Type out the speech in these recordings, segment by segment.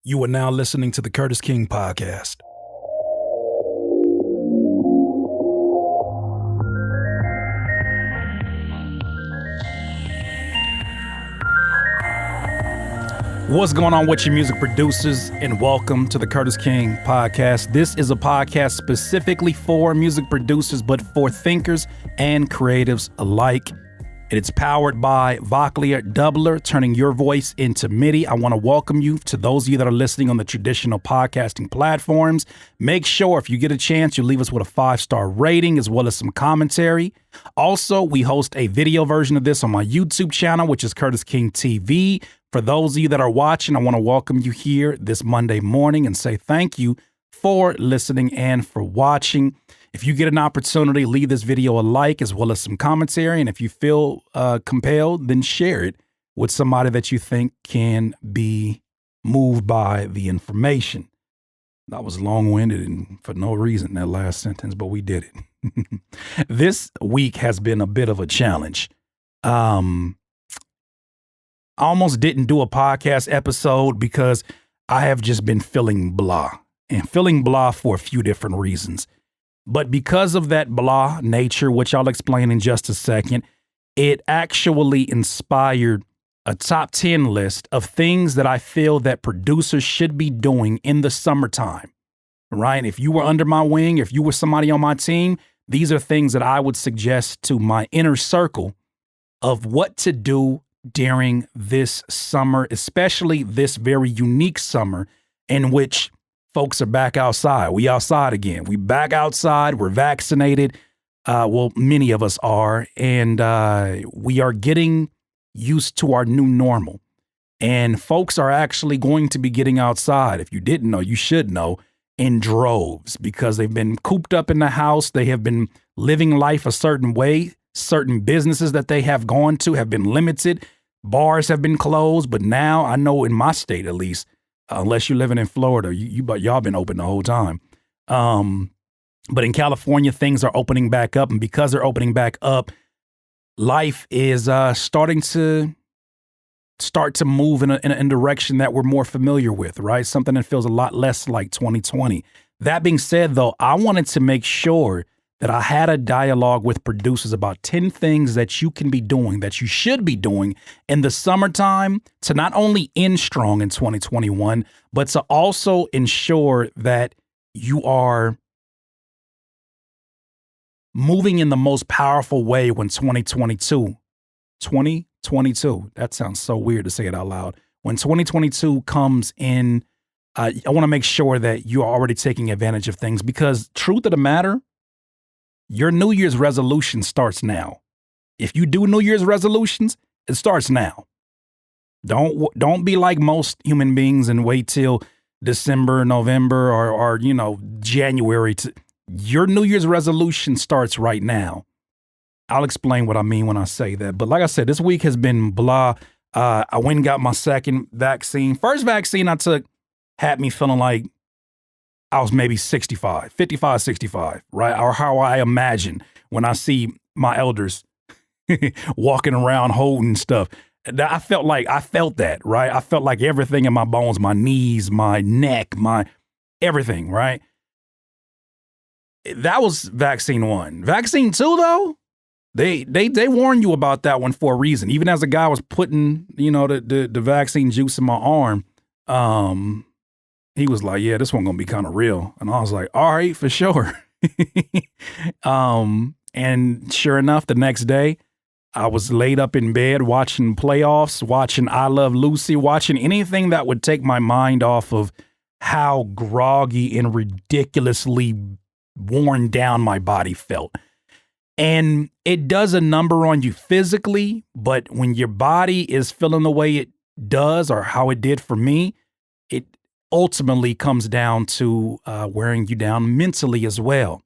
You are now listening to the Curtis King Podcast. What's going on with your music producers, and welcome to the Curtis King Podcast. This is a podcast specifically for music producers, but for thinkers and creatives alike. It's powered by Vocalier Doubler, turning your voice into MIDI. I want to welcome you to those of you that are listening on the traditional podcasting platforms. Make sure if you get a chance, you leave us with a 5-star rating as well as some commentary. Also, we host a video version of this on my YouTube channel, which is Curtis King TV. For those of you that are watching, I want to welcome you here this Monday morning and say thank you for listening and for watching. If you get an opportunity, leave this video a like as well as some commentary. And if you feel compelled, then share it with somebody that you think can be moved by the information. That was long-winded and for no reason, that last sentence, but we did it. This week has been a bit of a challenge. I almost didn't do a podcast episode because I have just been feeling blah, and feeling blah for a few different reasons. But because of that blah nature, which I'll explain in just a second, it actually inspired a top 10 list of things that I feel that producers should be doing in the summertime, right? If you were under my wing, if you were somebody on my team, these are things that I would suggest to my inner circle of what to do during this summer, especially this very unique summer in which folks are back outside. We outside again. We back outside. We're vaccinated. Well, many of us are. And we are getting used to our new normal. And folks are actually going to be getting outside. If you didn't know, you should know, in droves, because they've been cooped up in the house. They have been living life a certain way. Certain businesses that they have gone to have been limited. Bars have been closed. But now, I know in my state at least, unless you're living in Florida, y'all been open the whole time. But in California, things are opening back up. And because they're opening back up, life is starting to move in a direction that we're more familiar with, right? Something that feels a lot less like 2020. That being said, though, I wanted to make sure that I had a dialogue with producers about 10 things that you can be doing, that you should be doing in the summertime to not only end strong in 2021, but to also ensure that you are moving in the most powerful way when 2022, that sounds so weird to say it out loud. When 2022 comes in, I want to make sure that you're already taking advantage of things, because truth of the matter, your New Year's resolution starts now. If you do New Year's resolutions, it starts now. Don't be like most human beings and wait till December, November, or January. Your New Year's resolution starts right now. I'll explain what I mean when I say that. But like I said, this week has been blah. I went and got my second vaccine. First vaccine I took had me feeling like I was maybe 55, right? Or how I imagine when I see my elders walking around holding stuff. I felt that, right? I felt like everything in my bones, my knees, my neck, my everything, right? That was vaccine 1. Vaccine 2, though, they warn you about that one for a reason. Even as a guy was putting, the vaccine juice in my arm, he was like, yeah, this one gonna be kind of real. And I was like, all right, for sure. And sure enough, the next day, I was laid up in bed watching playoffs, watching I Love Lucy, watching anything that would take my mind off of how groggy and ridiculously worn down my body felt. And it does a number on you physically, but when your body is feeling the way it does, or how it did for me, it ultimately comes down to wearing you down mentally as well.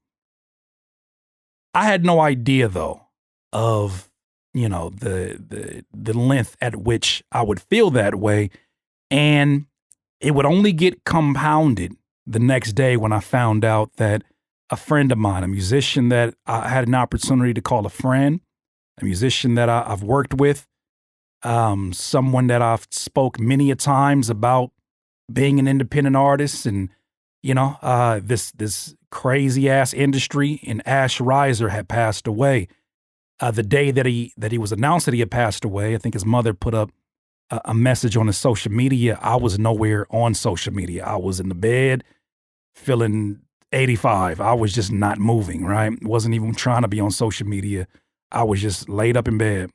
I had no idea, though, of the length at which I would feel that way, and it would only get compounded the next day when I found out that a friend of mine, a musician that I had an opportunity to call a friend, a musician that I've worked with, someone that I've spoke many a times about being an independent artist and, this crazy ass industry. And Ash Riser had passed away. The day that he was announced that he had passed away, I think his mother put up a message on his social media. I was nowhere on social media. I was in the bed feeling 85. I was just not moving, right? Wasn't even trying to be on social media. I was just laid up in bed.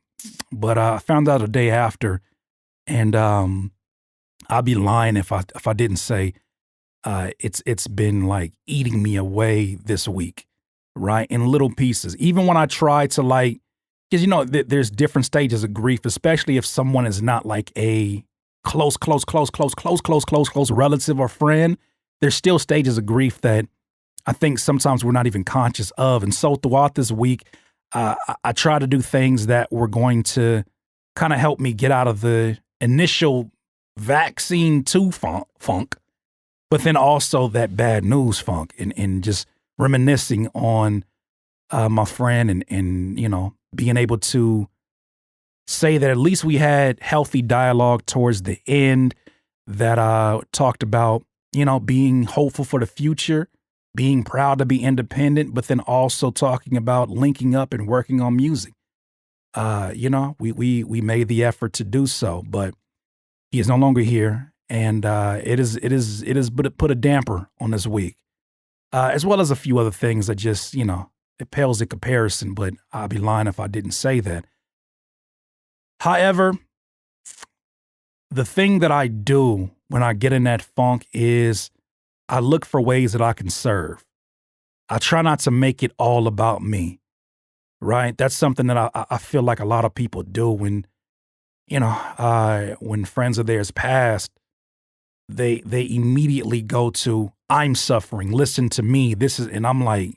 But I found out a day after, and I'd be lying if I didn't say it's been like eating me away this week, right? In little pieces. Even when I try to because there's different stages of grief, especially if someone is not like a close relative or friend. There's still stages of grief that I think sometimes we're not even conscious of. And so throughout this week, I try to do things that were going to kind of help me get out of the initial vaccine 2 funk, but then also that bad news funk and just reminiscing on my friend and being able to say that at least we had healthy dialogue towards the end that talked about, being hopeful for the future, being proud to be independent, but then also talking about linking up and working on music. We made the effort to do so, but he is no longer here. And it is put a damper on this week, as well as a few other things that just, it pales in comparison, but I'd be lying if I didn't say that. However, the thing that I do when I get in that funk is I look for ways that I can serve. I try not to make it all about me, right? That's something that I feel like a lot of people do when friends of theirs passed, they immediately go to, I'm suffering, listen to me, and I'm like,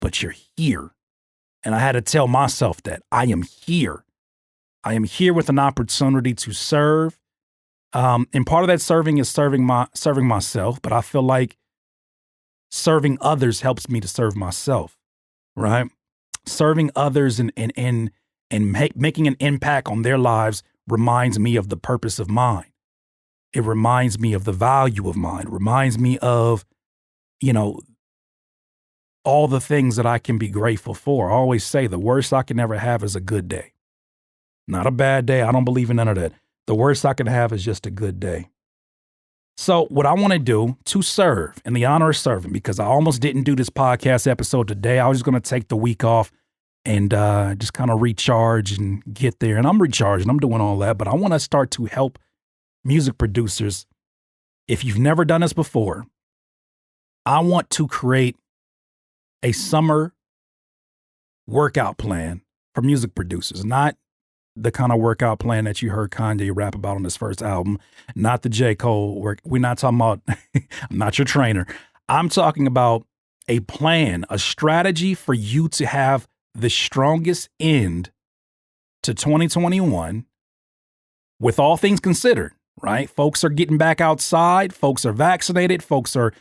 but you're here. And I had to tell myself that I am here. I am here with an opportunity to serve. And part of that serving is serving myself, but I feel like serving others helps me to serve myself, right? Serving others and making an impact on their lives reminds me of the purpose of mine. It reminds me of the value of mine. It reminds me of, all the things that I can be grateful for. I always say the worst I can ever have is a good day. Not a bad day. I don't believe in none of that. The worst I can have is just a good day. So what I want to do to serve in the honor of serving, because I almost didn't do this podcast episode today. I was just going to take the week off and just kind of recharge and get there. And I'm recharging. I'm doing all that. But I want to start to help music producers. If you've never done this before, I want to create a summer workout plan for music producers, not the kind of workout plan that you heard Kanye rap about on his first album, not the J. Cole work. We're not talking about, I'm not your trainer. I'm talking about a plan, a strategy for you to have the strongest end to 2021 with all things considered, right? Folks are getting back outside. Folks are vaccinated. Folks are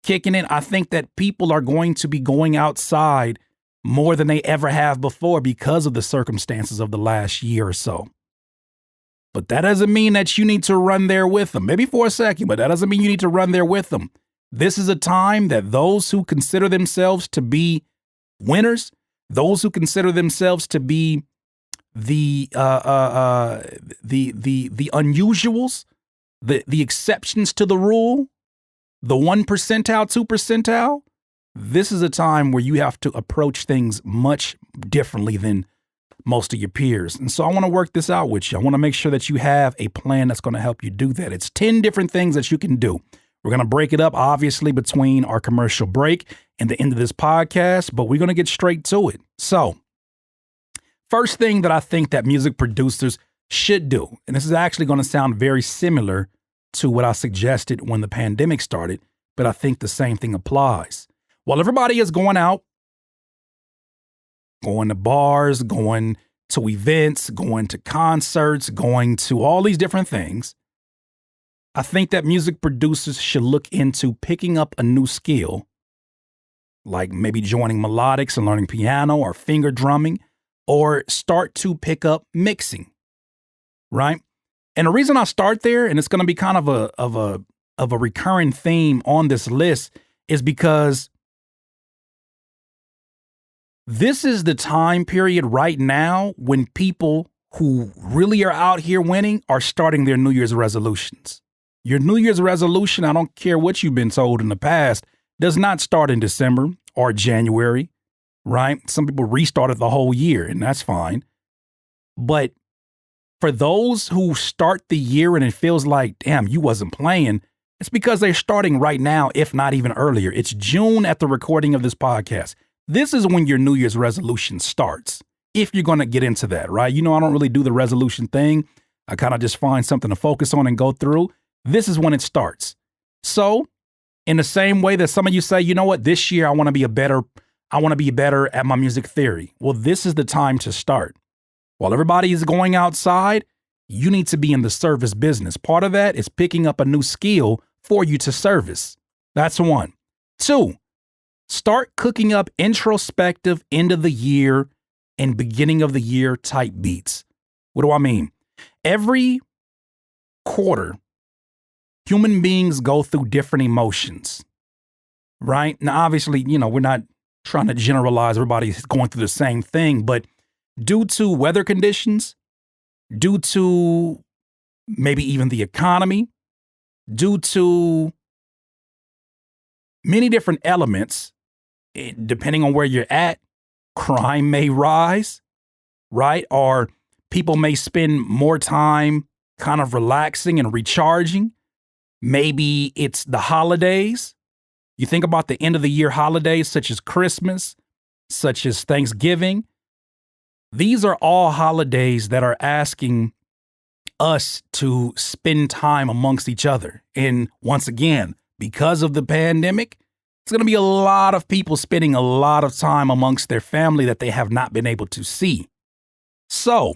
kicking it. I think that people are going to be going outside more than they ever have before because of the circumstances of the last year or so. But that doesn't mean that you need to run there with them. Maybe for a second, but that doesn't mean you need to run there with them. This is a time that those who consider themselves to be winners, those who consider themselves to be the unusuals, the exceptions to the rule, the 1 percentile, 2 percentile, this is a time where you have to approach things much differently than most of your peers. And so I want to work this out with you. I want to make sure that you have a plan that's going to help you do that. It's 10 different things that you can do. We're going to break it up, obviously, between our commercial break and the end of this podcast, but we're going to get straight to it. So first thing that I think that music producers should do, and this is actually going to sound very similar to what I suggested when the pandemic started, but I think the same thing applies. While everybody is going out, going to bars, going to events, going to concerts, going to all these different things, I think that music producers should look into picking up a new skill, like maybe joining melodics and learning piano or finger drumming, or start to pick up mixing, right? And the reason I start there, and it's going to be kind of a of a recurring theme on this list is because this is the time period right now when people who really are out here winning are starting their New Year's resolutions. Your New Year's resolution, I don't care what you've been told in the past, does not start in December or January, right? Some people restarted the whole year, and that's fine. But for those who start the year and it feels like, damn, you wasn't playing, it's because they're starting right now, if not even earlier. It's June at the recording of this podcast. This is when your New Year's resolution starts, if you're going to get into that, right? You know, I don't really do the resolution thing. I kind of just find something to focus on and go through. This is when it starts. So in the same way that some of you say, you know what, this year I want to be better at my music theory. Well, this is the time to start. While everybody is going outside, you need to be in the service business. Part of that is picking up a new skill for you to service. That's one. Two, start cooking up introspective end of the year and beginning of the year type beats. What do I mean? Every quarter, human beings go through different emotions, right? Now, obviously, you know, we're not trying to generalize everybody's going through the same thing, but due to weather conditions, due to maybe even the economy, due to many different elements, depending on where you're at, crime may rise, right? Or people may spend more time kind of relaxing and recharging. Maybe it's the holidays. You think about the end of the year holidays, such as Christmas, such as Thanksgiving. These are all holidays that are asking us to spend time amongst each other. And once again, because of the pandemic, it's going to be a lot of people spending a lot of time amongst their family that they have not been able to see. So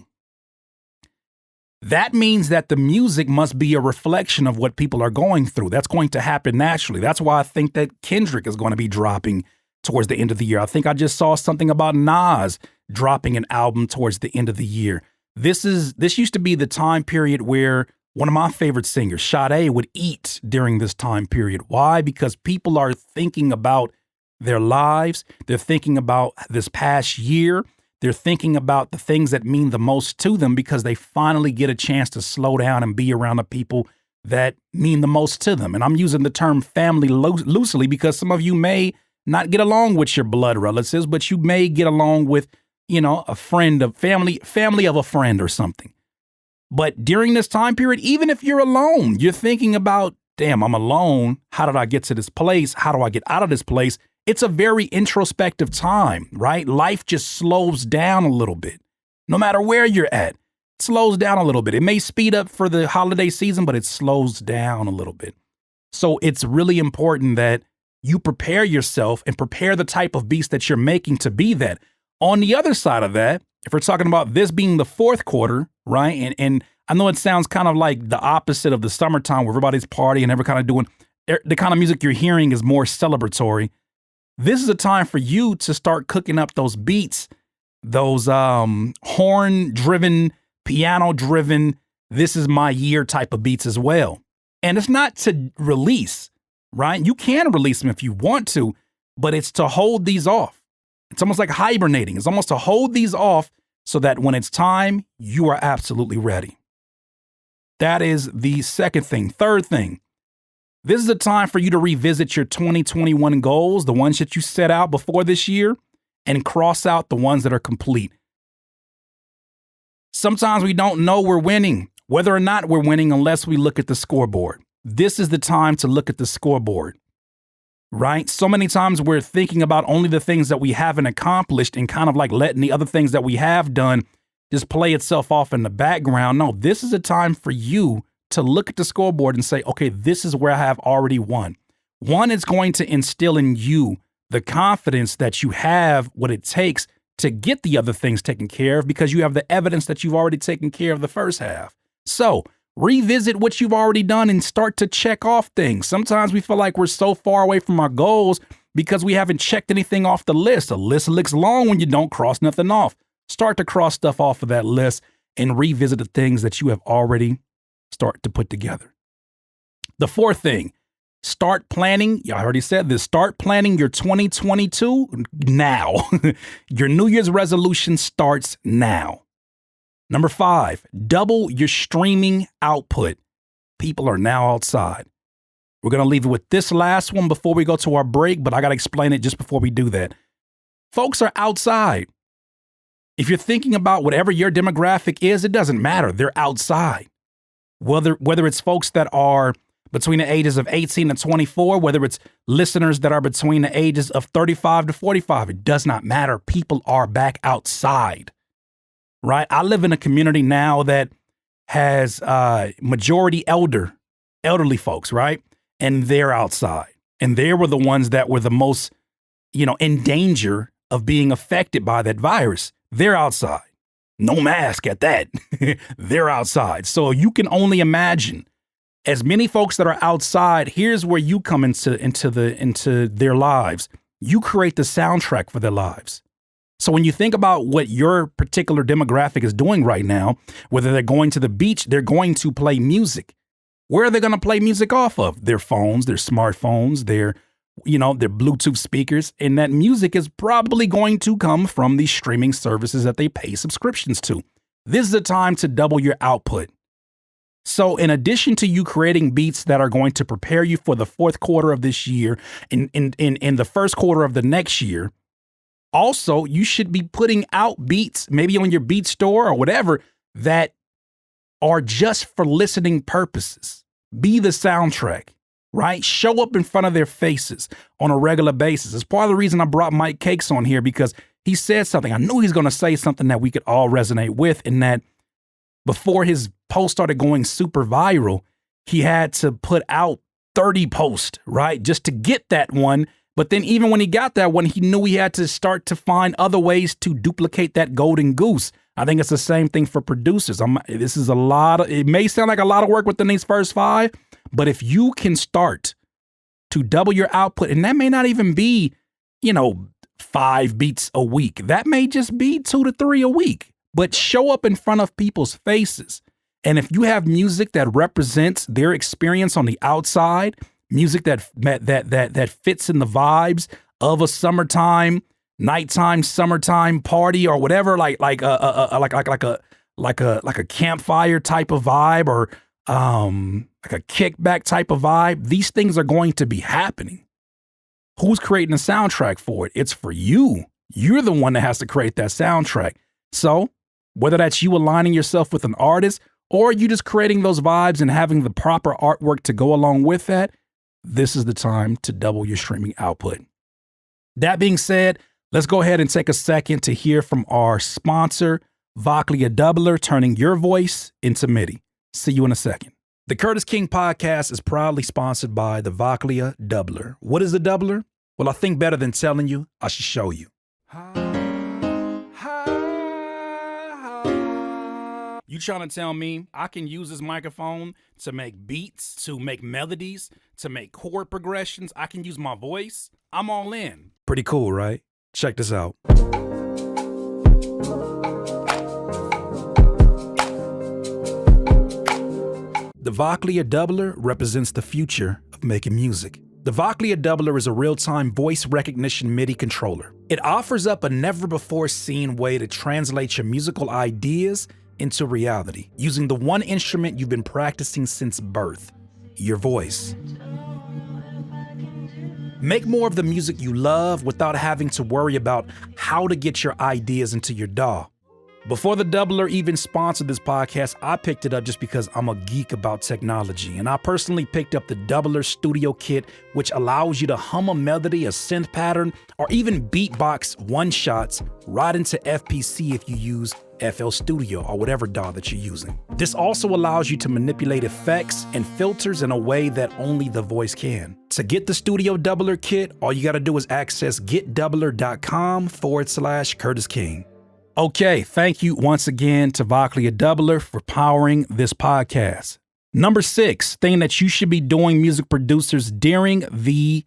that means that the music must be a reflection of what people are going through. That's going to happen naturally. That's why I think that Kendrick is going to be dropping towards the end of the year. I think I just saw something about Nas dropping an album towards the end of the year. This used to be the time period where one of my favorite singers, Sade, would eat during this time period. Why? Because people are thinking about their lives. They're thinking about this past year. They're thinking about the things that mean the most to them because they finally get a chance to slow down and be around the people that mean the most to them. And I'm using the term family loosely because some of you may not get along with your blood relatives, but you may get along with, you know, a friend of family of a friend or something. But during this time period, even if you're alone, you're thinking about, damn, I'm alone. How did I get to this place? How do I get out of this place? It's a very introspective time, right? Life just slows down a little bit. No matter where you're at, it slows down a little bit. It may speed up for the holiday season, but it slows down a little bit. So it's really important that you prepare yourself and prepare the type of beats that you're making to be that. On the other side of that, if we're talking about this being the fourth quarter, right? And I know it sounds kind of like the opposite of the summertime where everybody's partying and every kind of doing the kind of music you're hearing is more celebratory. This is a time for you to start cooking up those beats, those horn-driven, piano-driven, this is my year type of beats as well. And it's not to release, right? You can release them if you want to, but it's to hold these off. It's almost like hibernating. It's almost to hold these off so that when it's time, you are absolutely ready. That is the second thing. Third thing, this is a time for you to revisit your 2021 goals, the ones that you set out before this year, and cross out the ones that are complete. Sometimes we don't know we're winning, whether or not we're winning, unless we look at the scoreboard. This is the time to look at the scoreboard. Right? So many times we're thinking about only the things that we haven't accomplished and kind of like letting the other things that we have done just play itself off in the background. No, this is a time for you to look at the scoreboard and say, okay, this is where I have already won. One is going to instill in you the confidence that you have what it takes to get the other things taken care of because you have the evidence that you've already taken care of the first half. So revisit what you've already done and start to check off things. Sometimes we feel like we're so far away from our goals because we haven't checked anything off the list. A list looks long when you don't cross nothing off. Start to cross stuff off of that list and revisit the things that you have already started to put together. The fourth thing, start planning. I already said this. Start planning your 2022 now. Your New Year's resolution starts now. Number 5, double your streaming output. People are now outside. We're going to leave it with this last one before we go to our break, but I got to explain it just before we do that. Folks are outside. If you're thinking about whatever your demographic is, it doesn't matter. They're outside. Whether it's folks that are between the ages of 18 and 24, whether it's listeners that are between the ages of 35 to 45, it does not matter. People are back outside, right? I live in a community now that has majority elderly folks, right? And they're outside. And they were the ones that were the most, in danger of being affected by that virus. They're outside. No mask at that. They're outside. So you can only imagine as many folks that are outside. Here's where you come into their lives. You create the soundtrack for their lives. So when you think about what your particular demographic is doing right now, whether they're going to the beach, they're going to play music. Where are they going to play music off of? Their phones, their smartphones, their Bluetooth speakers. And that music is probably going to come from these streaming services that they pay subscriptions to. This is the time to double your output. So in addition to you creating beats that are going to prepare you for the fourth quarter of this year, in the first quarter of the next year, also you should be putting out beats, maybe on your beat store or whatever, that are just for listening purposes. Be the soundtrack, right? Show up in front of their faces on a regular basis. It's part of the reason I brought Mike Cakes on here, because he said something. I knew he's going to say something that we could all resonate with, in that before his post started going super viral, he had to put out 30 posts, right? Just to get that one. But then even when he got that one, he knew he had to start to find other ways to duplicate that golden goose. I think it's the same thing for producers. It may sound like a lot of work within these first 5, but if you can start to double your output, and that may not even be, 5 beats a week. That may just be 2 to 3 a week, but show up in front of people's faces. And if you have music that represents their experience on the outside, music that fits in the vibes of a nighttime, summertime party or whatever, like a campfire type of vibe, or like a kickback type of vibe, these things are going to be happening. Who's creating the soundtrack for it? It's for you. You're the one that has to create that soundtrack. So whether that's you aligning yourself with an artist, or you just creating those vibes and having the proper artwork to go along with that, this is the time to double your streaming output. That being said, let's go ahead and take a second to hear from our sponsor, Voclia Doubler, turning your voice into MIDI. See you in a second. The Curtis King Podcast is proudly sponsored by the Voclia Doubler. What is a doubler? Well, I think better than telling you, I should show you. You trying to tell me I can use this microphone to make beats, to make melodies, to make chord progressions? I can use my voice? I'm all in. Pretty cool, right? Check this out. The Voclia Doubler represents the future of making music. The Voclia Doubler is a real-time voice recognition MIDI controller. It offers up a never-before-seen way to translate your musical ideas into reality, using the one instrument you've been practicing since birth, your voice. Make more of the music you love without having to worry about how to get your ideas into your DAW. Before the Doubler even sponsored this podcast, I picked it up just because I'm a geek about technology. And I personally picked up the Doubler Studio Kit, which allows you to hum a melody, a synth pattern, or even beatbox one-shots right into FPC if you use FL Studio or whatever DAW that you're using. This also allows you to manipulate effects and filters in a way that only the voice can. To get the Studio Doubler Kit, all you gotta do is access getdoubler.com/Curtis King. Okay, thank you once again to Voclia Doubler for powering this podcast. Number 6, thing that you should be doing, music producers, during the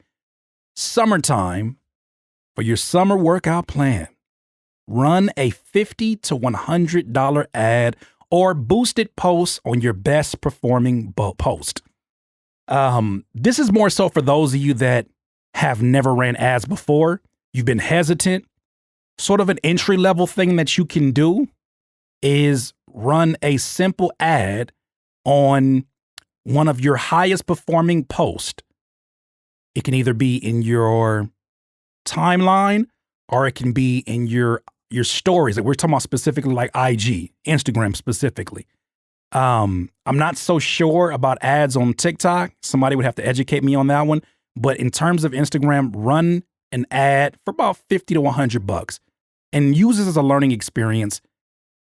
summertime for your summer workout plan. Run a $50 to $100 ad or boosted post on your best performing post. This is more so for those of you that have never ran ads before. You've been hesitant. Sort of an entry level thing that you can do is run a simple ad on one of your highest performing posts. It can either be in your timeline or it can be in your stories. Like we're talking about specifically like IG, Instagram specifically. I'm not so sure about ads on TikTok. Somebody would have to educate me on that one. But in terms of Instagram, run an ad for about $50 to $100 and use this as a learning experience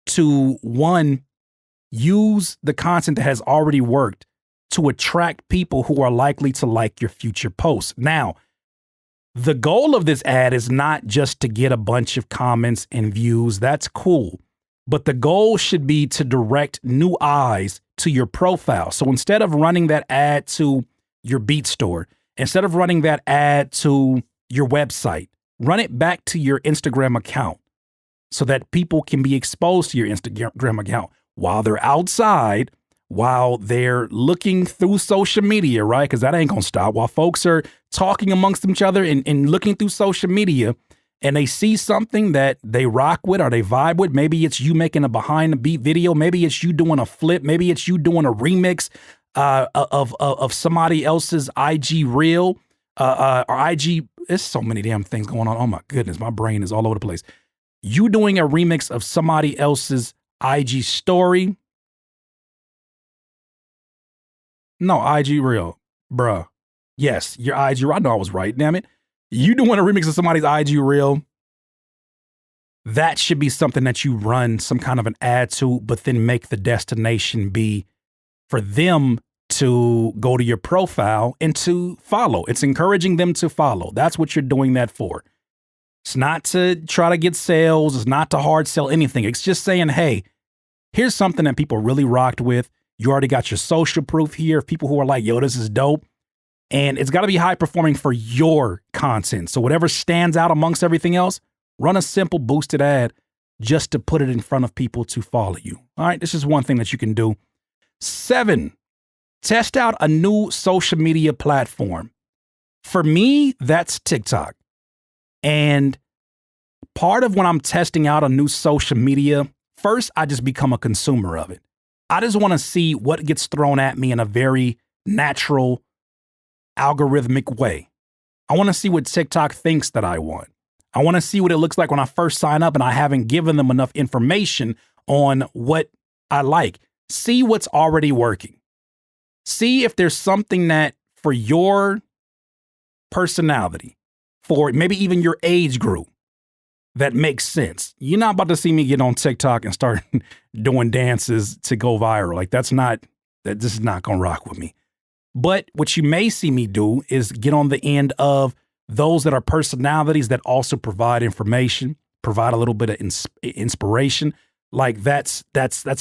to, one, use the content that has already worked to attract people who are likely to like your future posts. Now, the goal of this ad is not just to get a bunch of comments and views. That's cool. But the goal should be to direct new eyes to your profile. So instead of running that ad to your Beat Store, instead of running that ad to your website, run it back to your Instagram account so that people can be exposed to your Instagram account while they're outside, while they're looking through social media, right? Because that ain't going to stop. While folks are talking amongst each other and looking through social media and they see something that they rock with or they vibe with, maybe it's you making a behind the beat video, maybe it's you doing a flip, maybe it's you doing a remix of somebody else's IG reel or IG. There's so many damn things going on. Oh my goodness, my brain is all over the place. You doing a remix of somebody else's IG story. No, IG reel, bruh. Yes, your IG reel. I know I was right, damn it. You doing a remix of somebody's IG reel. That should be something that you run some kind of an ad to, but then make the destination be for them to go to your profile and to follow. It's encouraging them to follow. That's what you're doing that for. It's not to try to get sales. It's not to hard sell anything. It's just saying, hey, here's something that people really rocked with. You already got your social proof here of people who are like, yo, this is dope. And it's got to be high performing for your content. So whatever stands out amongst everything else, run a simple boosted ad just to put it in front of people to follow you. All right, this is one thing that you can do. 7, test out a new social media platform. For me, that's TikTok. And part of when I'm testing out a new social media, first, I just become a consumer of it. I just want to see what gets thrown at me in a very natural, algorithmic way. I want to see what TikTok thinks that I want. I want to see what it looks like when I first sign up and I haven't given them enough information on what I like. See what's already working. See if there's something that for your personality, for maybe even your age group, that makes sense. You're not about to see me get on TikTok and start doing dances to go viral. Like this is not going to rock with me. But what you may see me do is get on the end of those that are personalities that also provide information, provide a little bit of inspiration. Like that's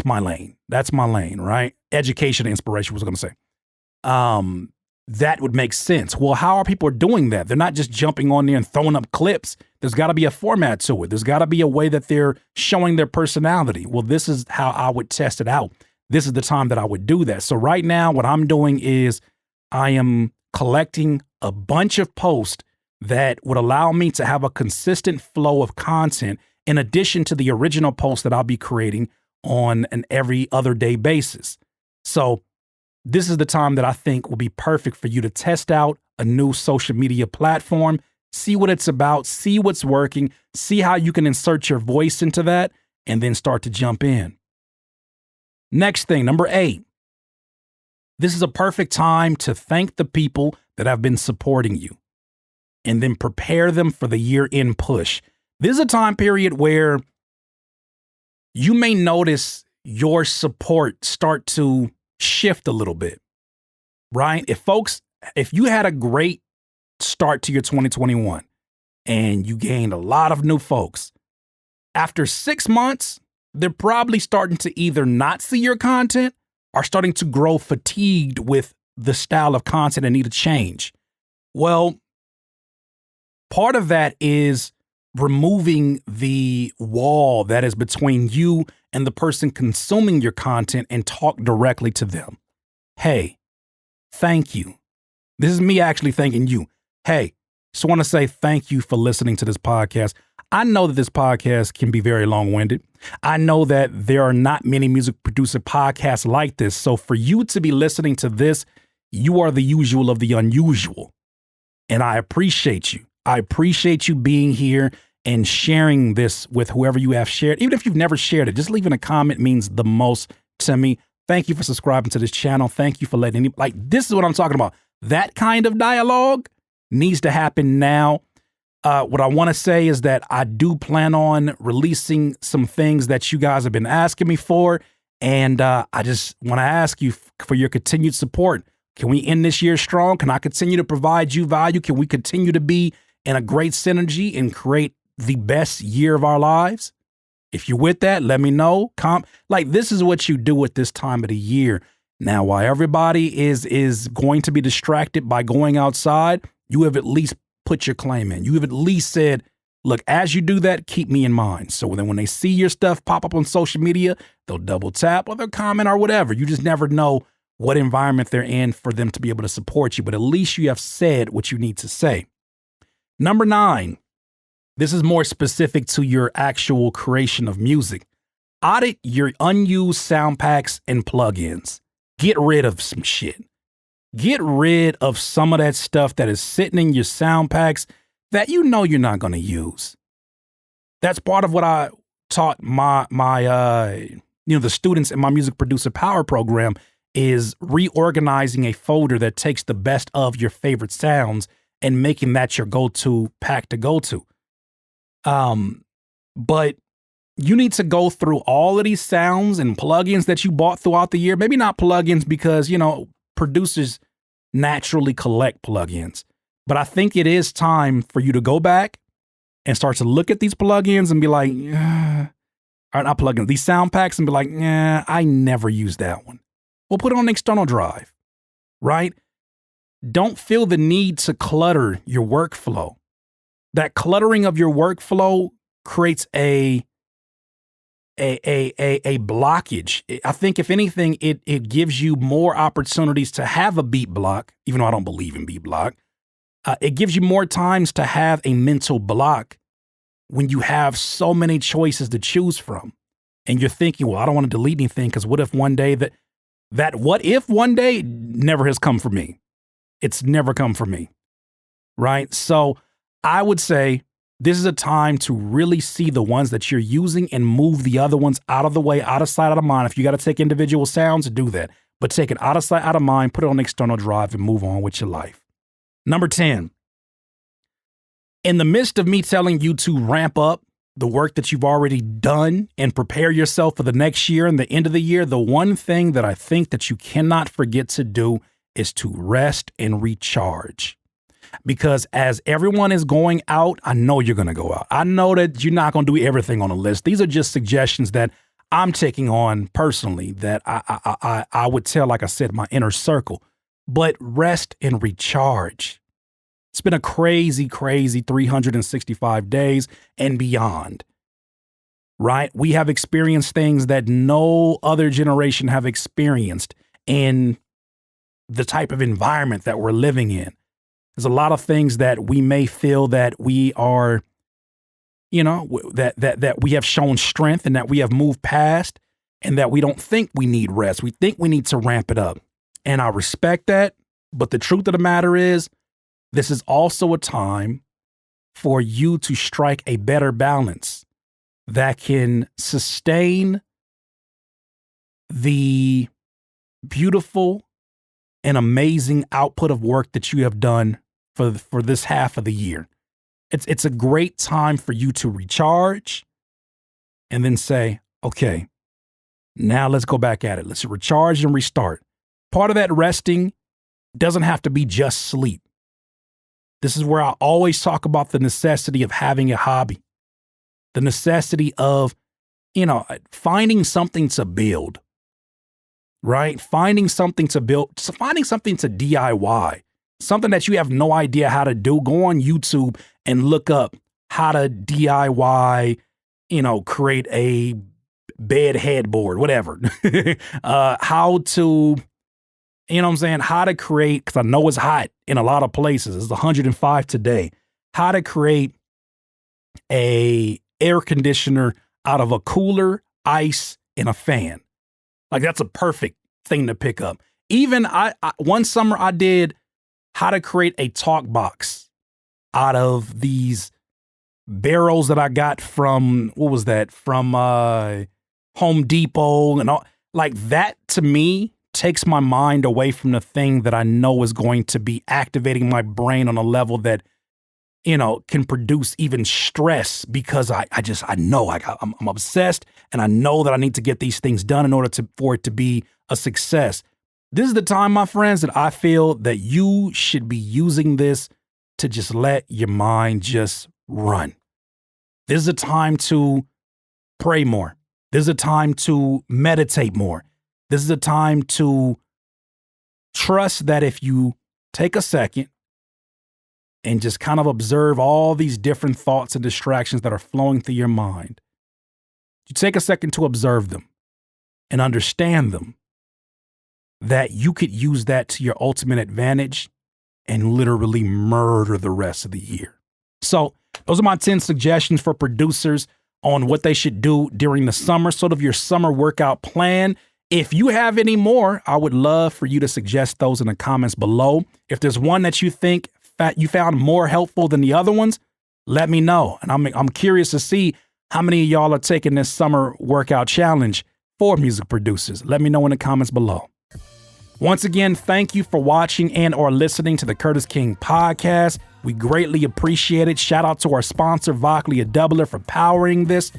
my lane. That's my lane, right? Education and inspiration was going to say. That would make sense. Well, how are people doing that? They're not just jumping on there and throwing up clips. There's got to be a format to it. There's got to be a way that they're showing their personality. Well, this is how I would test it out. This is the time that I would do that. So right now, what I'm doing is I am collecting a bunch of posts that would allow me to have a consistent flow of content in addition to the original posts that I'll be creating on an every other day basis. So this is the time that I think will be perfect for you to test out a new social media platform, see what it's about, see what's working, see how you can insert your voice into that, and then start to jump in. Next thing, number 8. This is a perfect time to thank the people that have been supporting you and then prepare them for the year-end push. This is a time period where you may notice your support start to shift a little bit, right? If you had a great start to your 2021 and you gained a lot of new folks, after 6 months, they're probably starting to either not see your content or starting to grow fatigued with the style of content and need a change. Well, part of that is removing the wall that is between you and the person consuming your content and talk directly to them. Hey, thank you. This is me actually thanking you. Hey, just want to say thank you for listening to this podcast. I know that this podcast can be very long-winded. I know that there are not many music producer podcasts like this. So for you to be listening to this, you are the usual of the unusual. And I appreciate you. I appreciate you being here and sharing this with whoever you have shared. Even if you've never shared it, just leaving a comment means the most to me. Thank you for subscribing to this channel. Thank you for letting this is what I'm talking about. That kind of dialogue needs to happen now. What I want to say is that I do plan on releasing some things that you guys have been asking me for. And I just want to ask you for your continued support. Can we end this year strong? Can I continue to provide you value? Can we continue to be in a great synergy and create the best year of our lives? If you're with that, let me know. This is what you do at this time of the year. Now, while everybody is going to be distracted by going outside, you have at least put your claim in. You have at least said, look, as you do that, keep me in mind. So then when they see your stuff pop up on social media, they'll double tap or they'll comment or whatever. You just never know what environment they're in for them to be able to support you. But at least you have said what you need to say. Number 9, this is more specific to your actual creation of music. Audit your unused sound packs and plugins. Get rid of some shit. Get rid of some of that stuff that is sitting in your sound packs that you know you're not going to use. That's part of what I taught the students in my music producer power program is reorganizing a folder that takes the best of your favorite sounds and making that your go-to pack to go to. But you need to go through all of these sounds and plugins that you bought throughout the year. Maybe not plugins because, producers naturally collect plugins. But I think it is time for you to go back and start to look at these plugins and be like, or not plugins, these sound packs and be like, I never used that one. We'll put it on an external drive, right? Don't feel the need to clutter your workflow. That cluttering of your workflow creates a blockage. I think if anything, it gives you more opportunities to have a beat block, even though I don't believe in beat block. It gives you more times to have a mental block when you have so many choices to choose from. And you're thinking, well, I don't want to delete anything because what if one day that what if one day never has come for me. It's never come for me, right? So I would say this is a time to really see the ones that you're using and move the other ones out of the way, out of sight, out of mind. If you got to take individual sounds, do that. But take it out of sight, out of mind, put it on an external drive and move on with your life. Number 10, in the midst of me telling you to ramp up the work that you've already done and prepare yourself for the next year and the end of the year, the one thing that I think that you cannot forget to do is to rest and recharge. Because as everyone is going out, I know you're going to go out. I know that you're not going to do everything on the list. These are just suggestions that I'm taking on personally that I would tell, like I said, my inner circle. But rest and recharge. It's been a crazy, crazy 365 days and beyond, right? We have experienced things that no other generation have experienced in the type of environment that we're living in. There's a lot of things that we may feel that we are, that we have shown strength and that we have moved past and that we don't think we need rest. We think we need to ramp it up. And I respect that. But the truth of the matter is, this is also a time for you to strike a better balance that can sustain the beautiful and amazing output of work that you have done for this half of the year. It's a great time for you to recharge and then say, okay, now let's go back at it. Let's recharge and restart. Part of that resting doesn't have to be just sleep. This is where I always talk about the necessity of having a hobby, the necessity of, finding something to build, right? Finding something to build, finding something to DIY, something that you have no idea how to do. Go on YouTube and look up how to DIY, create a bed headboard, whatever, how to You know what I'm saying? How to create, because I know it's hot in a lot of places. It's 105 today. How to create a air conditioner out of a cooler, ice, and a fan. Like, that's a perfect thing to pick up. Even one summer I did how to create a talk box out of these barrels that I got from, what was that? From Home Depot and all. Like, that to me takes my mind away from the thing that I know is going to be activating my brain on a level that, you know, can produce even stress, because I'm obsessed, and I know that I need to get these things done in order for it to be a success. This is the time, my friends, that I feel that you should be using this to just let your mind just run. This is a time to pray more. This is a time to meditate more. This is a time to trust that if you take a second and just kind of observe all these different thoughts and distractions that are flowing through your mind, you take a second to observe them and understand them, that you could use that to your ultimate advantage and literally murder the rest of the year. So those are my 10 suggestions for producers on what they should do during the summer, sort of your summer workout plan. If you have any more, I would love for you to suggest those in the comments below. If there's one that you think you found more helpful than the other ones, let me know. And I'm curious to see how many of y'all are taking this summer workout challenge for music producers. Let me know in the comments below. Once again, thank you for watching and or listening to the Curtis King Podcast. We greatly appreciate it. Shout out to our sponsor, Vocally Doubler, for powering this.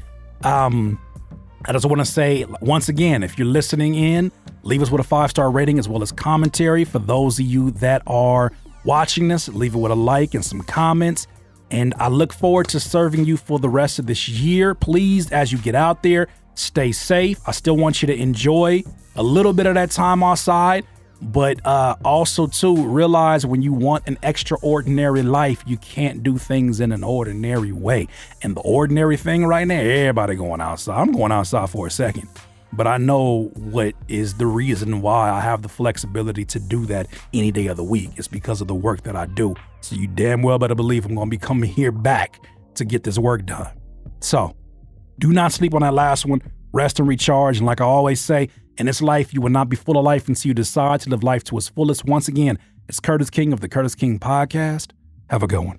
I just want to say, once again, if you're listening in, leave us with a 5-star rating as well as commentary. For those of you that are watching this, leave it with a like and some comments. And I look forward to serving you for the rest of this year. Please, as you get out there, stay safe. I still want you to enjoy a little bit of that time outside, but also to realize when you want an extraordinary life, you can't do things in an ordinary way. And the ordinary thing right now, everybody going outside. I'm going outside for a second, but I know what is the reason why I have the flexibility to do that any day of the week. It's because of the work that I do. So you damn well better believe I'm going to be coming here back to get this work done. So do not sleep on that last one. Rest and recharge. And like I always say, in this life, you will not be full of life until you decide to live life to its fullest. Once again, it's Curtis King of the Curtis King Podcast. Have a good one.